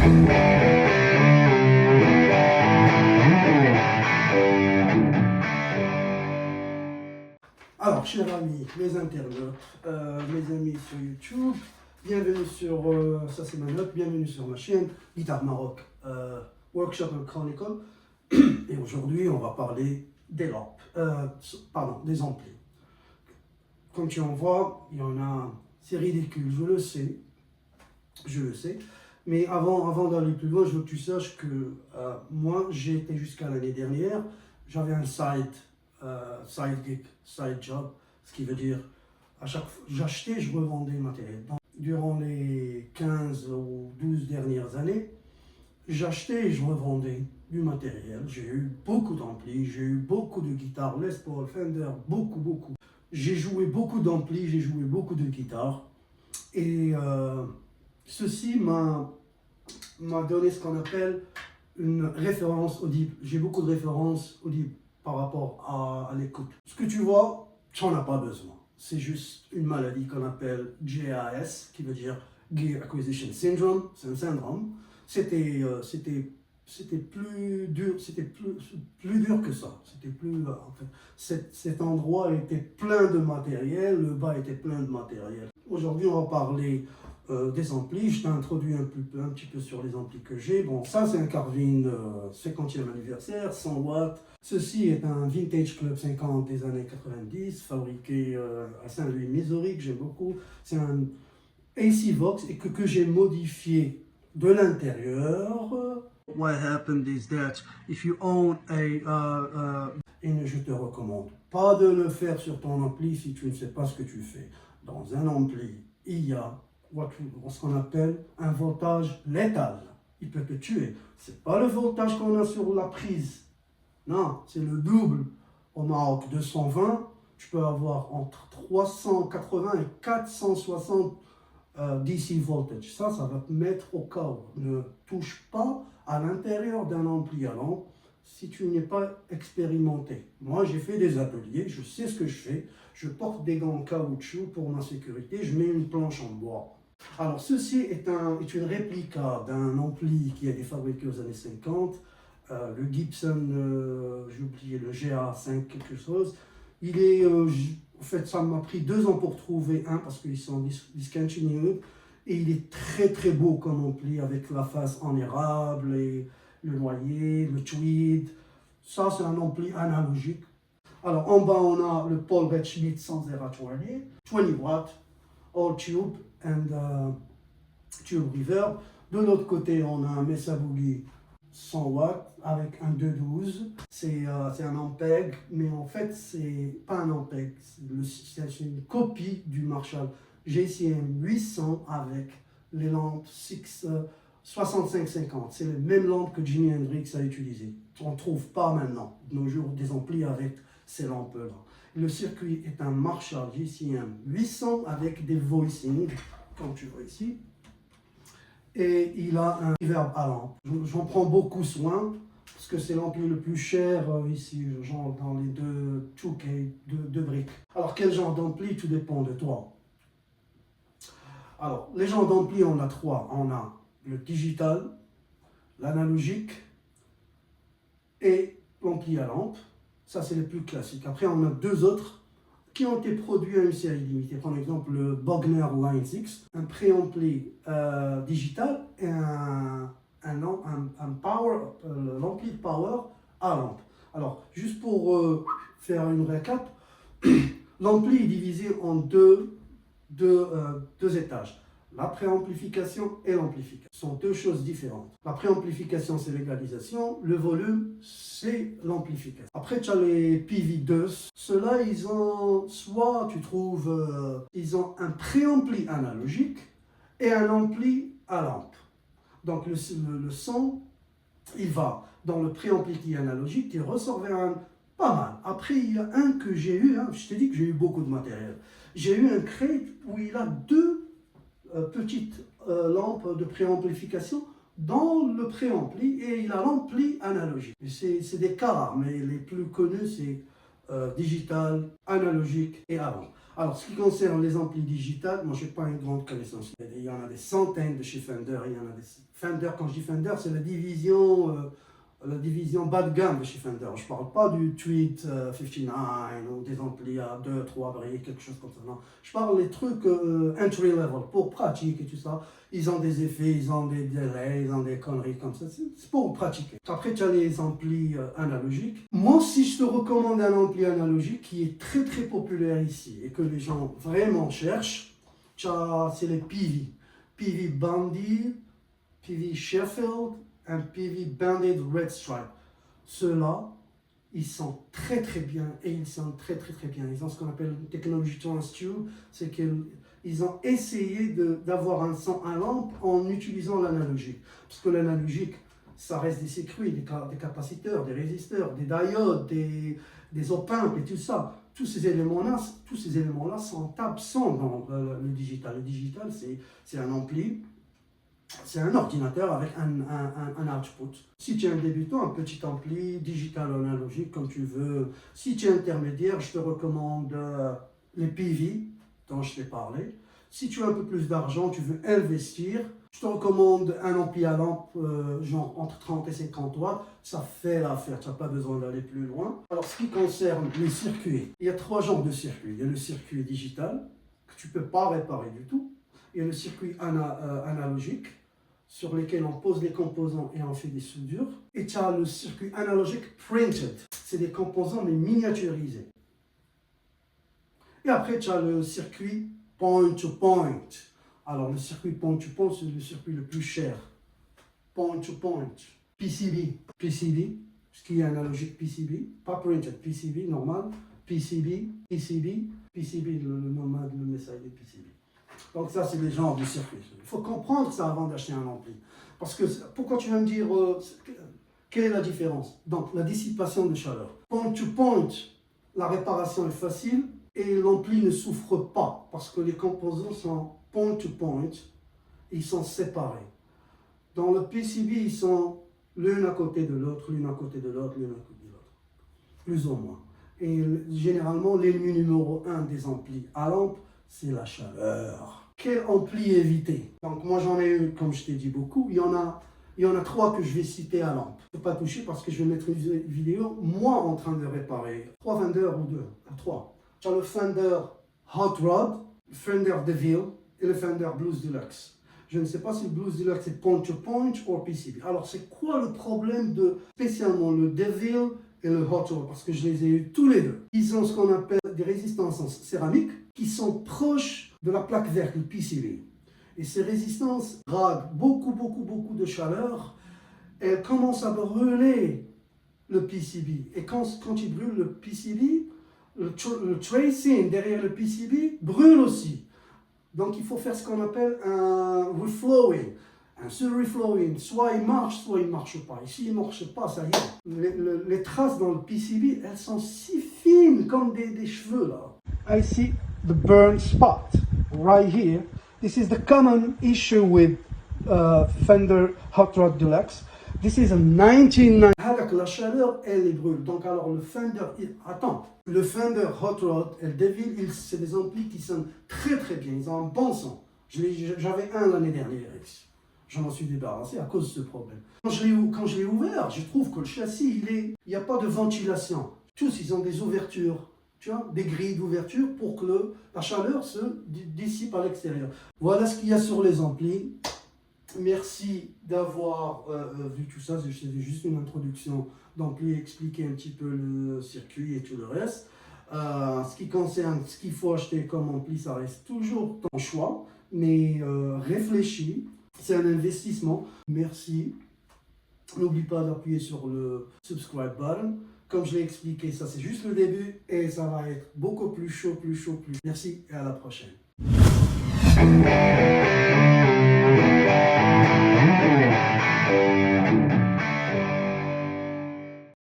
Alors, chers amis, les internautes, mes amis sur YouTube, bienvenue sur, ça c'est ma note, bienvenue sur ma chaîne Guitare Maroc Workshop and Chronicle. Et aujourd'hui, on va parler des lampes, des amplis. Comme tu en vois, il y en a, c'est ridicule, je le sais. Mais avant d'aller plus loin, je veux que tu saches que moi, j'ai été jusqu'à l'année dernière, j'avais un side gig, side job, ce qui veut dire à chaque fois j'achetais, je revendais le matériel. Donc, durant les 15 ou 12 dernières années, j'achetais et je revendais du matériel. J'ai eu beaucoup d'amplis, j'ai eu beaucoup de guitares, Les Paul, Fender, beaucoup. J'ai joué beaucoup d'amplis, j'ai joué beaucoup de guitares. Et ceci m'a donné ce qu'on appelle une référence audible. J'ai beaucoup de références audibles par rapport à l'écoute. Ce que tu vois, tu n'en as pas besoin. C'est juste une maladie qu'on appelle GAS, qui veut dire Gear Acquisition Syndrome. C'est un syndrome. C'était plus dur, plus dur que ça. En fait, cet endroit était plein de matériel, le bas était plein de matériel. Aujourd'hui, on va parler des amplis. Je t'ai introduit un petit peu sur les amplis que j'ai. Bon, ça c'est un Carvin 50e anniversaire, 100 watts. Ceci est un Vintage Club 50 des années 90, fabriqué à Saint-Louis, Missouri, que j'aime beaucoup. C'est un AC Vox et que j'ai modifié de l'intérieur. What happened is that if you own et je te recommande pas de le faire sur ton ampli si tu ne sais pas ce que tu fais. Dans un ampli, il y a ce qu'on appelle un voltage létal. Il peut te tuer. C'est pas le voltage qu'on a sur la prise. Non, c'est le double. Au Maroc 220, tu peux avoir entre 380 et 460 DC voltage. Ça va te mettre au chaos. Ne touche pas à l'intérieur d'un ampli à lampe si tu n'es pas expérimenté. Moi, j'ai fait des ateliers, je sais ce que je fais. Je porte des gants en caoutchouc pour ma sécurité. Je mets une planche en bois. Alors, ceci est une réplique d'un ampli qui a été fabriqué aux années 50. Le Gibson, j'ai oublié, le GA5 quelque chose. Il est, en fait, ça m'a pris 2 ans pour trouver un parce qu'ils sont discontinued. Et il est très beau comme ampli avec la face en érable et le noyer, le tweed. Ça, c'est un ampli analogique. Alors, en bas, on a le Paul Red Schmidt sans Era 20 watts, all tube and tube reverb. De l'autre côté, on a un Mesa Boogie 100 watts avec un 212. C'est un Ampeg, mais en fait, c'est pas un Ampeg. C'est une copie du Marshall GCM 800 avec les lampes 6550. C'est les mêmes lampes que Jimi Hendrix a utilisées. On ne trouve pas maintenant, de nos jours, des amplis avec ces lampes-là. Le circuit est un Marshall GCM 800 avec des voicings, comme tu vois ici. Et il a un reverb à lampe. J'en prends beaucoup soin, parce que c'est l'ampli le plus cher ici, genre dans les 2K, deux briques. Alors quel genre d'ampli, tout dépend de toi. Alors, les genres d'ampli, on a 3. On a le digital, l'analogique et l'ampli à lampe. Ça, c'est les plus classiques. Après, on a 2 autres qui ont été produits à une série limitée. Par exemple, le Bogner Line 6, un préampli digital et l'ampli de power à lampe. Alors, juste pour faire une récap, l'ampli est divisé en deux étages. La préamplification et l'amplification sont 2 choses différentes. La préamplification, c'est l'égalisation. Le volume, c'est l'amplification. Après, tu as les PV2. Ceux-là, ils ont, soit tu trouves, ils ont un préampli analogique et un ampli à lampe. Donc, le son, il va dans le préampli qui est analogique, qui ressort vers un pas mal. Après, il y a un que j'ai eu, je t'ai dit que j'ai eu beaucoup de matériel. J'ai eu un crate où il a 2 petites lampes de préamplification dans le préampli et il a l'ampli analogique. C'est des cas rares, mais les plus connus, c'est digital, analogique et à lampe. Alors, ce qui concerne les amplis digitales, moi, je n'ai pas une grande connaissance. Il y en a des centaines de chez Fender. Il y en a des... Fender, quand je dis Fender, c'est la division bas de gamme de chez Fender. Je ne parle pas du Tweed 59 ou des amplis à 2, 3 briques, quelque chose comme ça. Non. Je parle des trucs entry level, pour pratique et tout ça. Ils ont des effets, ils ont des délais, ils ont des conneries comme ça. C'est pour pratiquer. Après, tu as les amplis analogiques. Moi, si je te recommande un ampli analogique qui est très très populaire ici et que les gens vraiment cherchent, c'est les PV. PV Bandit, PV Sheffield, un PV Banded Red Stripe. Ceux-là, ils sont très très bien et ils sont très très très bien. Ils ont ce qu'on appelle une technologie Trans-Tube, c'est qu'ils ont essayé d'avoir un son à lampe en utilisant l'analogique. Parce que l'analogique, ça reste des circuits, des capaciteurs, des résisteurs, des diodes, des op-amps et tout ça. Tous ces éléments-là sont absents dans le digital. Le digital, c'est un ampli. C'est un ordinateur avec un output. Si tu es un débutant, un petit ampli, digital ou analogique, comme tu veux. Si tu es intermédiaire, je te recommande les PV, dont je t'ai parlé. Si tu as un peu plus d'argent, tu veux investir, je te recommande un ampli à lampe, genre entre 30 et 50 watts. Ça fait l'affaire, tu n'as pas besoin d'aller plus loin. Alors, ce qui concerne les circuits, il y a 3 genres de circuits. Il y a le circuit digital, que tu ne peux pas réparer du tout. Il y a le circuit analogique, sur lesquels on pose les composants et on fait des soudures. Et tu as le circuit analogique printed. C'est des composants mais miniaturisés. Et après, tu as le circuit point-to-point. Alors, le circuit point-to-point, c'est le circuit le plus cher. Point-to-point. PCB. PCB, ce qui est analogique PCB. Pas printed, PCB, normal. PCB, PCB, PCB, le nomade, le message des PCB. Donc ça, c'est les genres de circuits. Il faut comprendre ça avant d'acheter un ampli. Parce que, pourquoi tu vas me dire, quelle est la différence? Donc, la dissipation de chaleur. Point-to-point, la réparation est facile et l'ampli ne souffre pas parce que les composants sont point-to-point, ils sont séparés. Dans le PCB, ils sont l'une à côté de l'autre, l'une à côté de l'autre, l'une à côté de l'autre. Plus ou moins. Et généralement, l'ennemi numéro 1 des amplis à lampe, c'est la chaleur. Quel ampli éviter? Donc moi j'en ai eu, comme je t'ai dit, beaucoup. Il y en a 3 que je vais citer à lampe. Je ne peux pas toucher parce que je vais mettre une vidéo, moi en train de réparer. 3 Fender ou 2, 3. Tu as le Fender Hot Rod, le Fender DeVille et le Fender Blues Deluxe. Je ne sais pas si le Blues Deluxe est point-to-point ou PCB. Alors c'est quoi le problème de spécialement le DeVille et le Hot Rod? Parce que je les ai eu tous les deux. Ils ont ce qu'on appelle des résistances en céramique qui sont proches de la plaque verte, le PCB. Et ces résistances draguent beaucoup de chaleur. Elles commencent à brûler le PCB. Et quand ils brûlent le PCB, le tracing derrière le PCB brûle aussi. Donc il faut faire ce qu'on appelle un reflowing. Ce reflowing, soit il marche pas. Et s'il ne marche pas, ça y est. Les traces dans le PCB, elles sont si fines comme des cheveux là. I see the burn spot right here. This is the common issue with Fender Hot Rod Deluxe. This is a 1990. La chaleur, elle les brûle. Donc alors le Fender, le Fender Hot Rod et le DeVille, c'est des amplis qui sonnent très bien. Ils ont un bon son. J'avais un l'année dernière ici. Je m'en suis débarrassé à cause de ce problème. Quand je l'ai ouvert, je trouve que le châssis, il n'y a pas de ventilation. Tous, ils ont des ouvertures, tu vois, des grilles d'ouverture pour que la chaleur se dissipe à l'extérieur. Voilà ce qu'il y a sur les amplis. Merci d'avoir vu tout ça. C'était juste une introduction d'ampli, expliquer un petit peu le circuit et tout le reste. Ce qui concerne ce qu'il faut acheter comme ampli, ça reste toujours ton choix, mais réfléchis. C'est un investissement. Merci. N'oublie pas d'appuyer sur le subscribe button. Comme je l'ai expliqué, ça c'est juste le début et ça va être beaucoup plus chaud. Merci et à la prochaine.